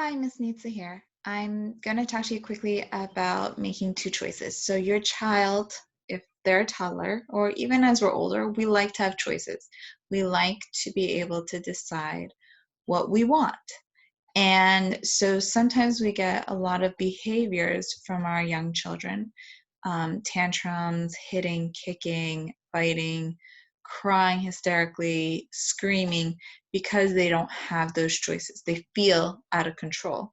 Hi, Miss Nitsa here. I'm going to talk to you quickly about making two choices. So, your child, if they're a toddler, or even as we're older, we like to have choices. We like to be able to decide what we want. And so sometimes we get a lot of behaviors from our young children, tantrums, hitting, kicking, biting, crying hysterically, screaming, because they don't have those choices. They feel out of control,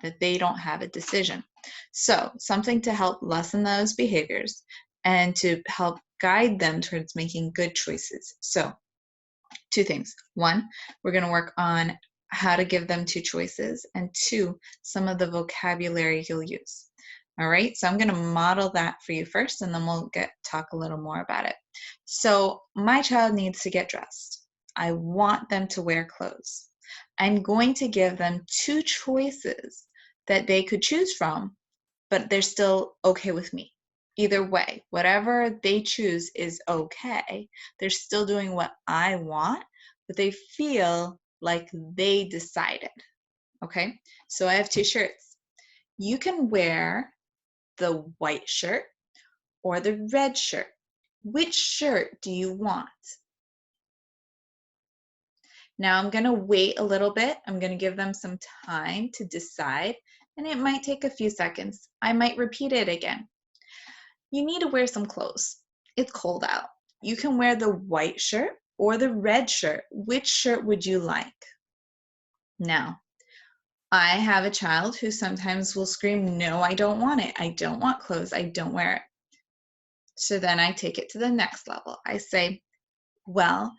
that they don't have a decision. So, something to help lessen those behaviors and to help guide them towards making good choices. So, two things. One, we're going to work on how to give them two choices, and two, some of the vocabulary you'll use. All right, so I'm going to model that for you first, and then we'll talk a little more about it. So my child needs to get dressed. I want them to wear clothes. I'm going to give them two choices that they could choose from, but they're still okay with me. Either way, whatever they choose is okay. They're still doing what I want, but they feel like they decided. Okay, so I have two shirts. You can wear the white shirt or the red shirt. Which shirt do you want? Now I'm going to wait a little bit. I'm going to give them some time to decide, and it might take a few seconds. I might repeat it again. You need to wear some clothes. It's cold out. You can wear the white shirt or the red shirt. Which shirt would you like? Now, I have a child who sometimes will scream, no, I don't want it. I don't want clothes. I don't wear it. So then I take it to the next level. I say, well,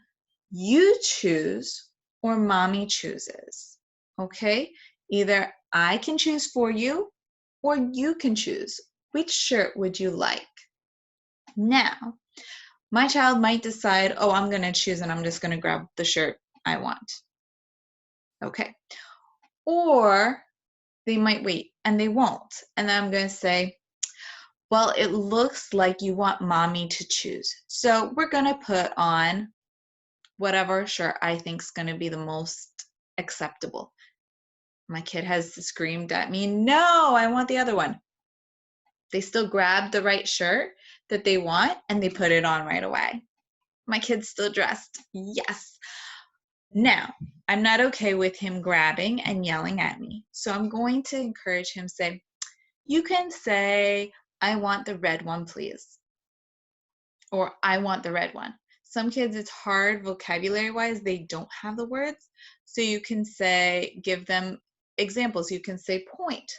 you choose or mommy chooses. Okay? Either I can choose for you or you can choose. Which shirt would you like? Now, my child might decide, oh, I'm going to choose and I'm just going to grab the shirt I want. Okay. Or they might wait and they won't. And then I'm going to say, well, it looks like you want mommy to choose. So we're going to put on whatever shirt I think is going to be the most acceptable. My kid has screamed at me, no, I want the other one. They still grab the right shirt that they want and they put it on right away. My kid's still dressed. Yes. Now, I'm not okay with him grabbing and yelling at me. So I'm going to encourage him, say, you can say, I want the red one, please. Or I want the red one. Some kids, it's hard vocabulary wise, they don't have the words. So you can say, give them examples. You can say point.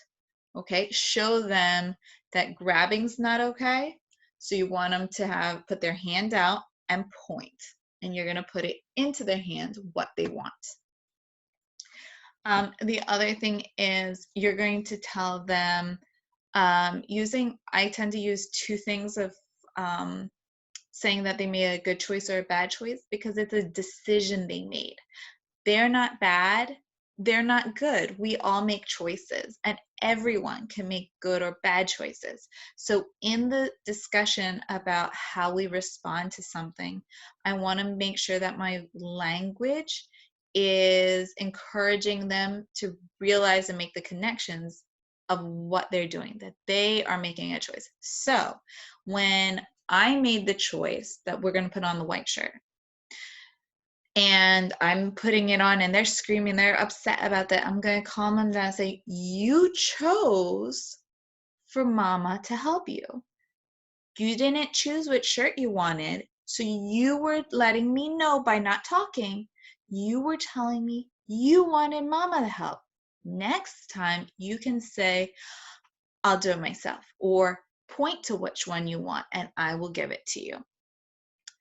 Okay, show them that grabbing's not okay. So you want them to put their hand out and point, and you're going to put it into their hand what they want. The other thing is you're going to tell them I tend to use two things of saying that they made a good choice or a bad choice because it's a decision they made. They're not bad, they're not good. We all make choices, and everyone can make good or bad choices. So, in the discussion about how we respond to something, I want to make sure that my language is encouraging them to realize and make the connections of what they're doing, that they are making a choice. So, when I made the choice that we're going to put on the white shirt, and I'm putting it on and they're screaming, they're upset about that, I'm going to calm them down and say, you chose for mama to help you. You didn't choose which shirt you wanted, so you were letting me know by not talking. You were telling me you wanted mama to help. Next time you can say, I'll do it myself, or point to which one you want and I will give it to you.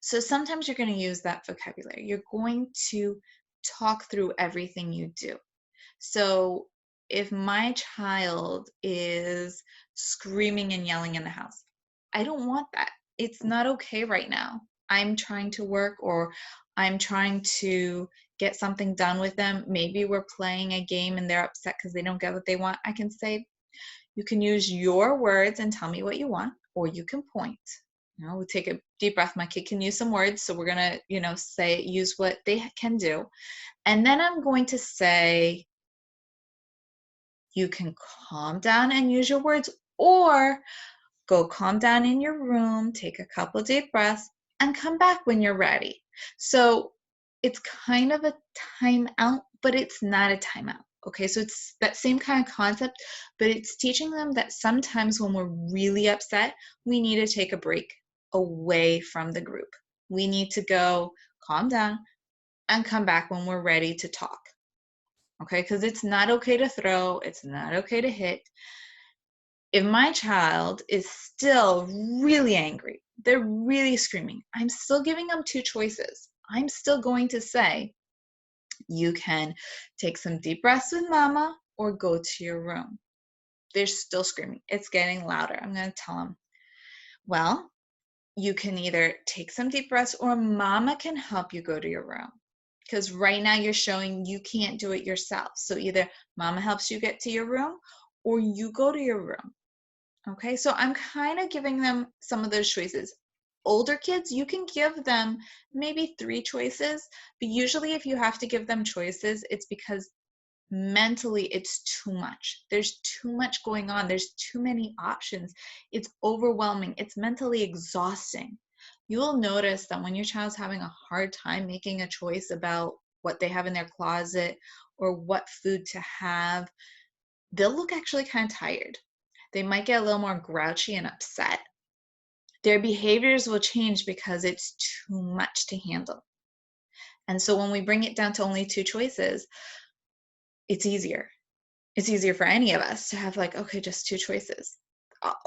So sometimes you're going to use that vocabulary. You're going to talk through everything you do. So if my child is screaming and yelling in the house, I don't want that. It's not okay right now. I'm trying to work, or I'm trying to get something done with them. Maybe we're playing a game and they're upset because they don't get what they want. I can say, you can use your words and tell me what you want, or you can point. We take a deep breath. My kid can use some words, so we're gonna, use what they can do. And then I'm going to say, You can calm down and use your words, or go calm down in your room, take a couple deep breaths, and come back when you're ready. So it's kind of a timeout, but it's not a timeout. Okay, so it's that same kind of concept, but it's teaching them that sometimes when we're really upset, we need to take a break away from the group. We need to go calm down and come back when we're ready to talk. Okay, because it's not okay to throw, it's not okay to hit. If my child is still really angry, they're really screaming, I'm still giving them two choices. I'm still going to say, you can take some deep breaths with mama or go to your room. They're still screaming. It's getting louder. I'm going to tell them, well, you can either take some deep breaths or mama can help you go to your room. Because right now you're showing you can't do it yourself. So either mama helps you get to your room or you go to your room. Okay, so I'm kind of giving them some of those choices. Older kids, you can give them maybe 3 choices, but usually if you have to give them choices, it's because mentally it's too much. There's too much going on. There's too many options. It's overwhelming. It's mentally exhausting. You will notice that when your child's having a hard time making a choice about what they have in their closet or what food to have, they'll look actually kind of tired. They might get a little more grouchy and upset. Their behaviors will change because it's too much to handle. And so when we bring it down to only 2 choices, it's easier. It's easier for any of us to have like, okay, just 2 choices.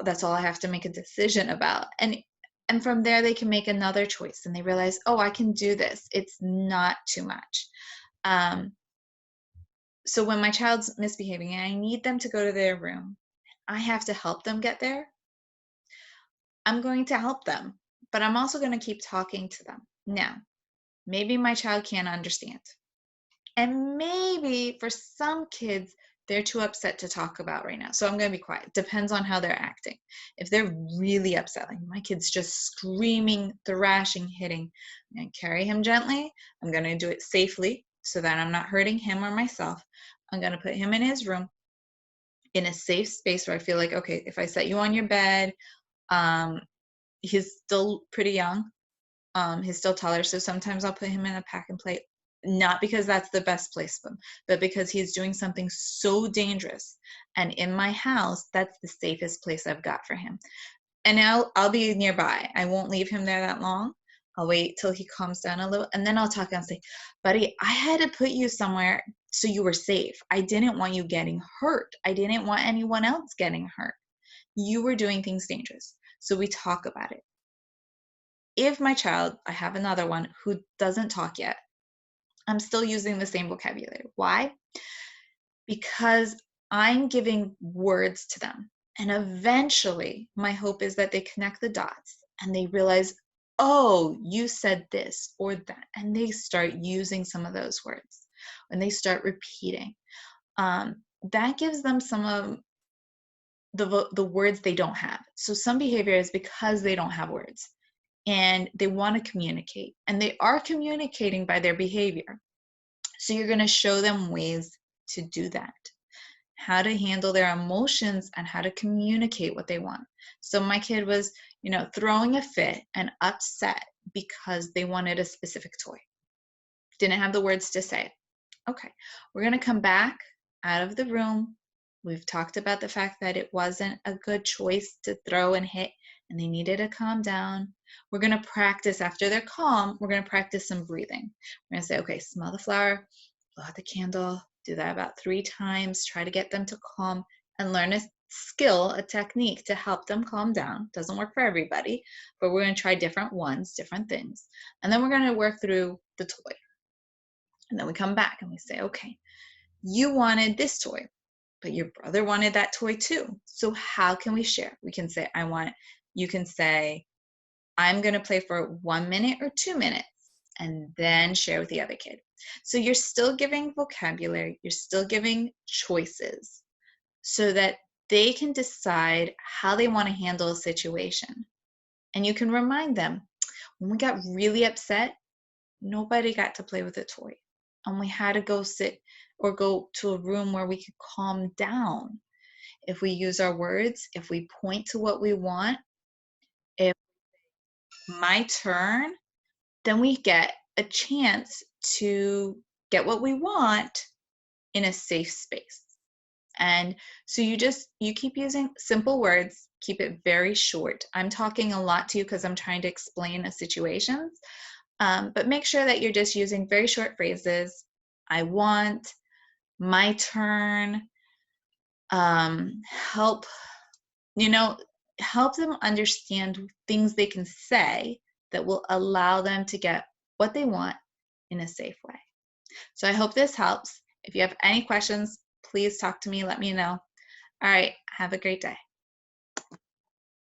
That's all I have to make a decision about. And from there they can make another choice and they realize, oh, I can do this. It's not too much. So when my child's misbehaving and I need them to go to their room, I have to help them get there. I'm going to help them, but I'm also going to keep talking to them. Now, maybe my child can't understand. And maybe for some kids, they're too upset to talk about right now. So I'm going to be quiet. Depends on how they're acting. If they're really upset, like my kid's just screaming, thrashing, hitting, I'm going to carry him gently. I'm going to do it safely so that I'm not hurting him or myself. I'm going to put him in his room in a safe space where I feel like, okay, if I set you on your bed, he's still pretty young. He's still taller, so sometimes I'll put him in a pack and play, not because that's the best place for him, but because he's doing something so dangerous. And in my house, that's the safest place I've got for him. And I'll be nearby. I won't leave him there that long. I'll wait till he calms down a little, and then I'll talk and say, buddy, I had to put you somewhere so you were safe. I didn't want you getting hurt. I didn't want anyone else getting hurt. You were doing things dangerous. So we talk about it. If my child, I have another one who doesn't talk yet, I'm still using the same vocabulary. Why? Because I'm giving words to them. And eventually, my hope is that they connect the dots and they realize, oh, you said this or that. And they start using some of those words and they start repeating. That gives them some of the words they don't have. So some behavior is because they don't have words and they want to communicate, and they are communicating by their behavior. So you're going to show them ways to do that, how to handle their emotions and how to communicate what they want. So my kid was, throwing a fit and upset because they wanted a specific toy. Didn't have the words to say. Okay, we're going to come back out of the room. We've talked about the fact that it wasn't a good choice to throw and hit, and they needed to calm down. We're going to practice, after they're calm, we're going to practice some breathing. We're going to say, okay, smell the flower, blow out the candle, do that about 3 times, try to get them to calm, and learn a skill, a technique to help them calm down. Doesn't work for everybody, but we're going to try different ones, different things. And then we're going to work through the toy. And then we come back and we say, okay, you wanted this toy, but your brother wanted that toy too. So how can we share? We can say, you can say, I'm going to play for 1 minute or 2 minutes and then share with the other kid. So you're still giving vocabulary, you're still giving choices so that they can decide how they want to handle a situation. And you can remind them, when we got really upset, nobody got to play with a toy. and we had to go sit or go to a room where we could calm down. If we use our words, if we point to what we want, if my turn, then we get a chance to get what we want in a safe space. And so you keep using simple words, keep it very short. I'm talking a lot to you because I'm trying to explain a situation, but make sure that you're just using very short phrases. I want, my turn, help, you know, help them understand things they can say that will allow them to get what they want in a safe way. So I hope this helps. If you have any questions, please talk to me, let me know. All right, have a great day.